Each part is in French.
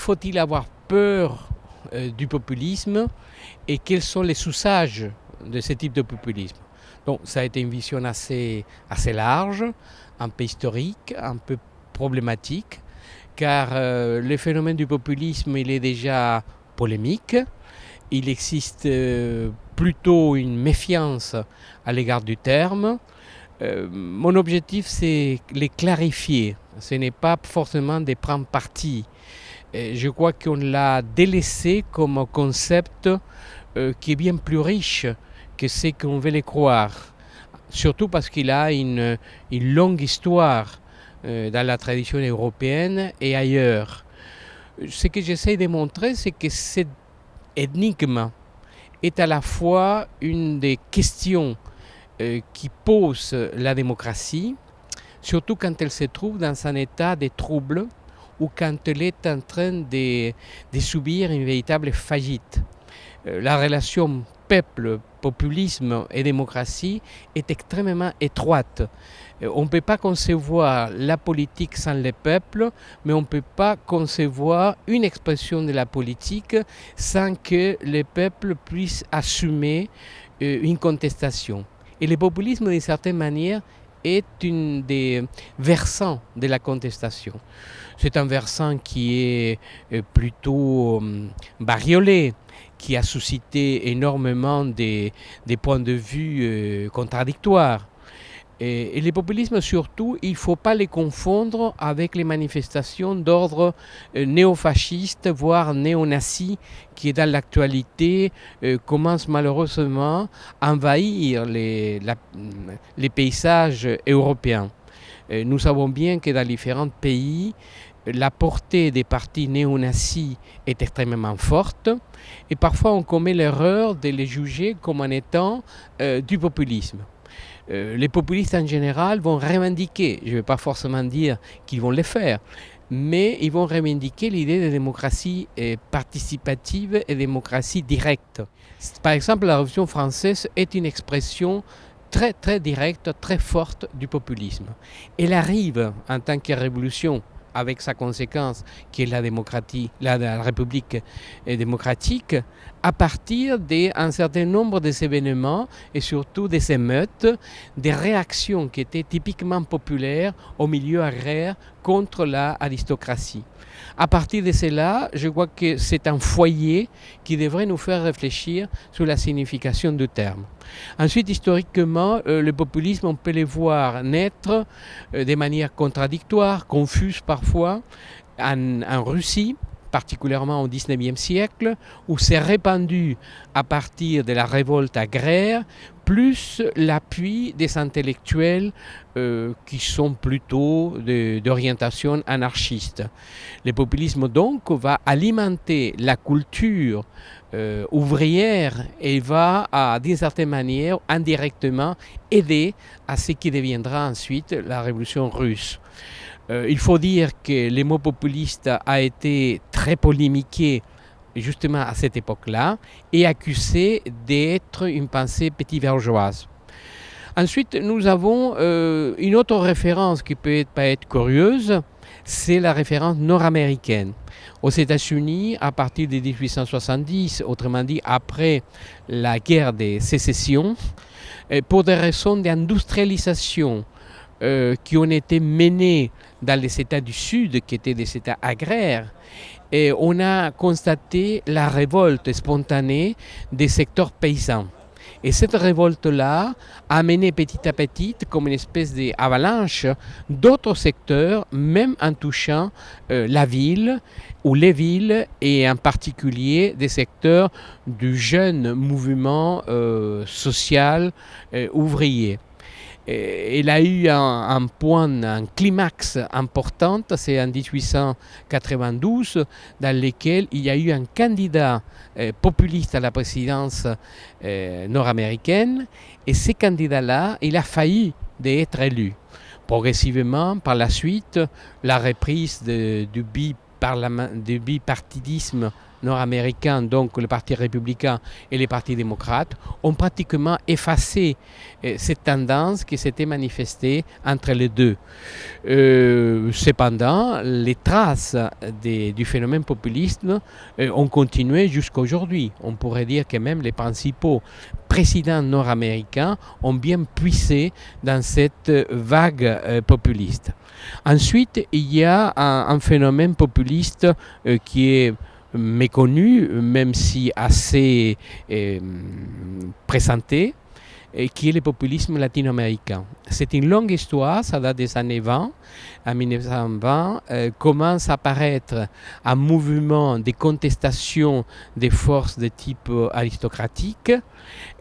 faut-il avoir peur du populisme et quels sont les usages de ce type de populisme? Donc ça a été une vision assez large, un peu historique, un peu problématique, car le phénomène du populisme, il est déjà polémique. Il existe plutôt une méfiance à l'égard du terme. Mon objectif, c'est les clarifier. Ce n'est pas forcément de prendre parti. Je crois qu'on l'a délaissé comme concept qui est bien plus riche que ce qu'on veut le croire. Surtout parce qu'il a une longue histoire dans la tradition européenne et ailleurs. Ce que j'essaie de montrer, c'est que cet énigme est à la fois une des questions qui pose la démocratie, surtout quand elle se trouve dans un état de trouble ou quand elle est en train de subir une véritable faillite. La relation peuple, populisme et démocratie est extrêmement étroite. On ne peut pas concevoir la politique sans le peuple, mais on ne peut pas concevoir une expression de la politique sans que le peuple puisse assumer une contestation. Et le populisme, d'une certaine manière, est une des versants de la contestation. C'est un versant qui est plutôt bariolé, qui a suscité énormément des points de vue contradictoires. Et les populismes, surtout, il ne faut pas les confondre avec les manifestations d'ordre néofasciste, voire néo-nazi, qui, dans l'actualité, commencent malheureusement à envahir les paysages européens. Nous savons bien que dans différents pays, la portée des partis néo-nazis est extrêmement forte et parfois on commet l'erreur de les juger comme en étant du populisme. Les populistes en général vont revendiquer, je ne vais pas forcément dire qu'ils vont le faire, mais ils vont revendiquer l'idée de démocratie participative et démocratie directe. Par exemple, la Révolution française est une expression très très directe, très forte du populisme. Elle arrive en tant que révolution avec sa conséquence qui est la République démocratique, à partir d'un certain nombre d'événements et surtout des émeutes, des réactions qui étaient typiquement populaires au milieu agraire contre l'aristocratie. À partir de cela, je crois que c'est un foyer qui devrait nous faire réfléchir sur la signification du terme. Ensuite, historiquement, le populisme, on peut le voir naître de manière contradictoire, confuse parfois, en Russie, particulièrement au XIXe siècle, où s'est répandu à partir de la révolte agraire, plus l'appui des intellectuels qui sont plutôt d'orientation anarchiste. Le populisme donc va alimenter la culture ouvrière et va, d'une certaine manière, indirectement aider à ce qui deviendra ensuite la révolution russe. Il faut dire que le mot populiste a été très polémiqué justement à cette époque-là et accusé d'être une pensée petit-bourgeoise. Ensuite, nous avons une autre référence qui peut être curieuse, c'est la référence nord-américaine. Aux États-Unis, à partir de 1870, autrement dit après la guerre de sécession, pour des raisons d'industrialisation qui ont été menées dans les États du Sud, qui étaient des États agraires, et on a constaté la révolte spontanée des secteurs paysans. Et cette révolte-là a amené petit à petit, comme une espèce d'avalanche, d'autres secteurs, même en touchant la ville ou les villes, et en particulier des secteurs du jeune mouvement social ouvrier. Il a eu un point, un climax important, c'est en 1892, dans lequel il y a eu un candidat populiste à la présidence nord-américaine, et ce candidat-là, il a failli d'être élu. Progressivement, par la suite, la reprise du bipartidisme nord-américains, donc le Parti républicain et les partis démocrates, ont pratiquement effacé cette tendance qui s'était manifestée entre les deux. Cependant, les traces du phénomène populiste ont continué jusqu'à aujourd'hui. On pourrait dire que même les principaux présidents nord-américains ont bien puisé dans cette vague populiste. Ensuite, il y a un phénomène populiste qui est méconnu, même si assez présenté, qui est le populisme latino-américain. C'est une longue histoire, ça date des années 20. En 1920, commence à apparaître un mouvement de contestation des forces de type aristocratique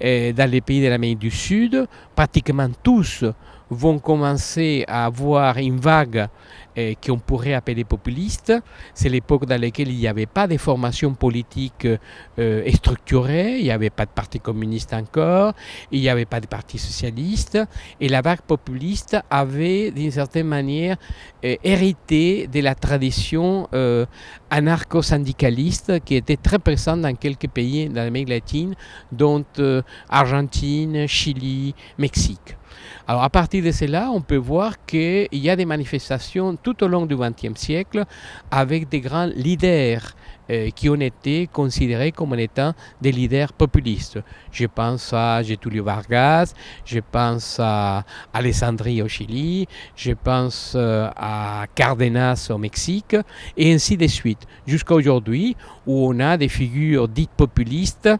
dans les pays de l'Amérique du Sud. Pratiquement tous vont commencer à avoir une vague qu'on pourrait appeler populiste. C'est l'époque dans laquelle il n'y avait pas de formation politique structurée, il n'y avait pas de parti communiste encore, il n'y avait pas de parti socialiste, et la vague populiste avait d'une certaine manière hérité de la tradition anarcho-syndicaliste qui était très présente dans quelques pays de l'Amérique latine, dont Argentine, Chili, Mexique. Alors à partir de cela, on peut voir qu'il y a des manifestations tout au long du XXe siècle avec des grands leaders qui ont été considérés comme étant des leaders populistes. Je pense à Getúlio Vargas, je pense à Alessandri au Chili, je pense à Cárdenas au Mexique, et ainsi de suite, jusqu'à aujourd'hui où on a des figures dites populistes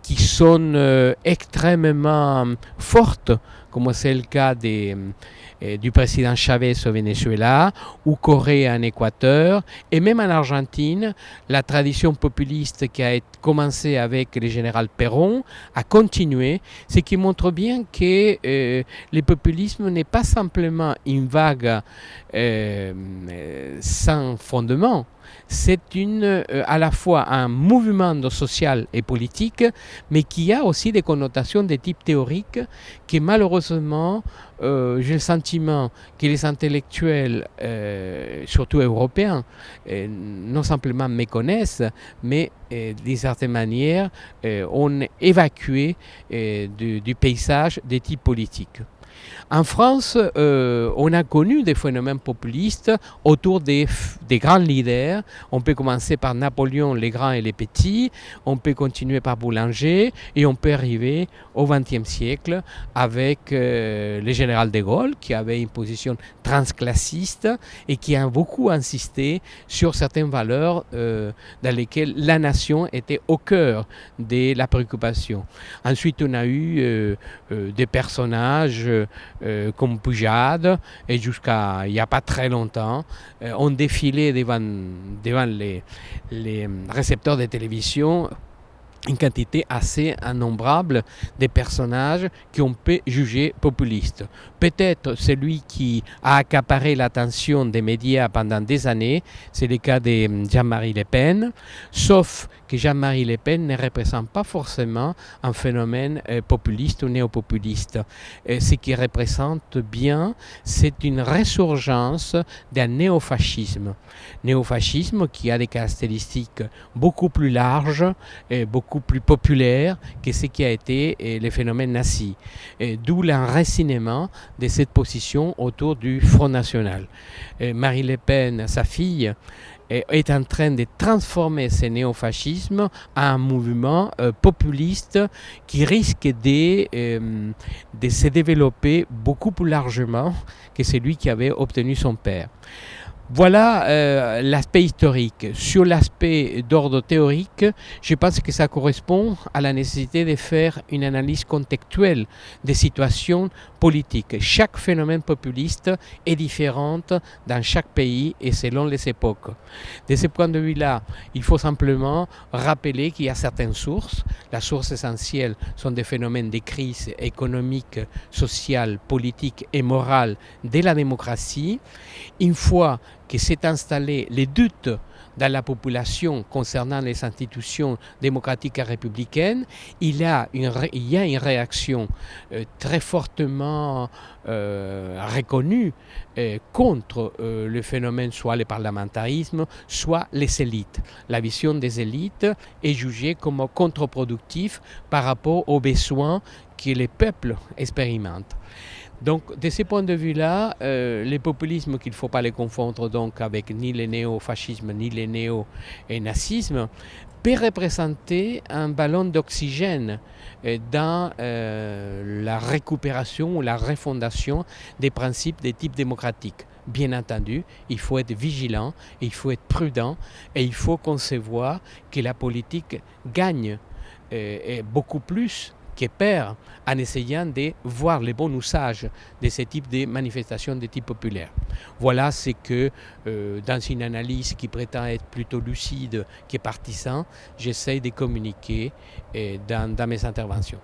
qui sont extrêmement fortes, comme c'est le cas du président Chavez au Venezuela, ou Corée en Équateur, et même en Argentine, la tradition populiste qui a commencé avec le général Perón a continué, ce qui montre bien que le populisme n'est pas simplement une vague sans fondement. C'est à la fois un mouvement social et politique, mais qui a aussi des connotations de type théorique qui malheureusement, j'ai le sentiment que les intellectuels, surtout européens, non simplement méconnaissent, mais d'une certaine manière ont évacué du paysage des types politiques. En France, on a connu des phénomènes populistes autour des grands leaders. On peut commencer par Napoléon, les grands et les petits. On peut continuer par Boulanger et on peut arriver au XXe siècle avec le général de Gaulle qui avait une position transclassiste et qui a beaucoup insisté sur certaines valeurs dans lesquelles la nation était au cœur de la préoccupation. Ensuite, on a eu des personnages comme Poujade, et jusqu'à il n'y a pas très longtemps, ont défilé devant les récepteurs de télévision une quantité assez innombrable de personnages qu'on peut juger populistes. Peut-être celui qui a accaparé l'attention des médias pendant des années, c'est le cas de Jean-Marie Le Pen, sauf que Jean-Marie Le Pen ne représente pas forcément un phénomène populiste ou néopopuliste. Ce qui représente bien, c'est une résurgence d'un néofascisme. Néofascisme qui a des caractéristiques beaucoup plus larges, beaucoup plus populaires que ce qui a été le phénomène nazi. D'où l'enracinement de cette position autour du Front National. Marine Le Pen, sa fille, est en train de transformer ce néofascisme en un mouvement populiste qui risque de se développer beaucoup plus largement que celui qui avait obtenu son père. Voilà l'aspect historique. Sur l'aspect d'ordre théorique, je pense que ça correspond à la nécessité de faire une analyse contextuelle des situations politiques. Chaque phénomène populiste est différent dans chaque pays et selon les époques. De ce point de vue-là, il faut simplement rappeler qu'il y a certaines sources. La source essentielle sont des phénomènes de crise économique, sociale, politique et morale de la démocratie. Une fois que s'est installé les doutes dans la population concernant les institutions démocratiques et républicaines, il y a une réaction très fortement reconnue contre le phénomène, soit le parlementarisme, soit les élites. La vision des élites est jugée comme contre-productive par rapport aux besoins que les peuples expérimentent. Donc, de ce point de vue-là, les populismes, qu'il ne faut pas les confondre donc avec ni le néo-fascisme ni le néo-nazisme, peut représenter un ballon d'oxygène dans la récupération ou la refondation des principes des types démocratiques. Bien entendu, il faut être vigilant, il faut être prudent et il faut concevoir que la politique gagne beaucoup plus qui perd en essayant de voir le bon usage de ce type de manifestations de type populaire. Voilà ce que, dans une analyse qui prétend être plutôt lucide que partisan, j'essaie de communiquer dans mes interventions.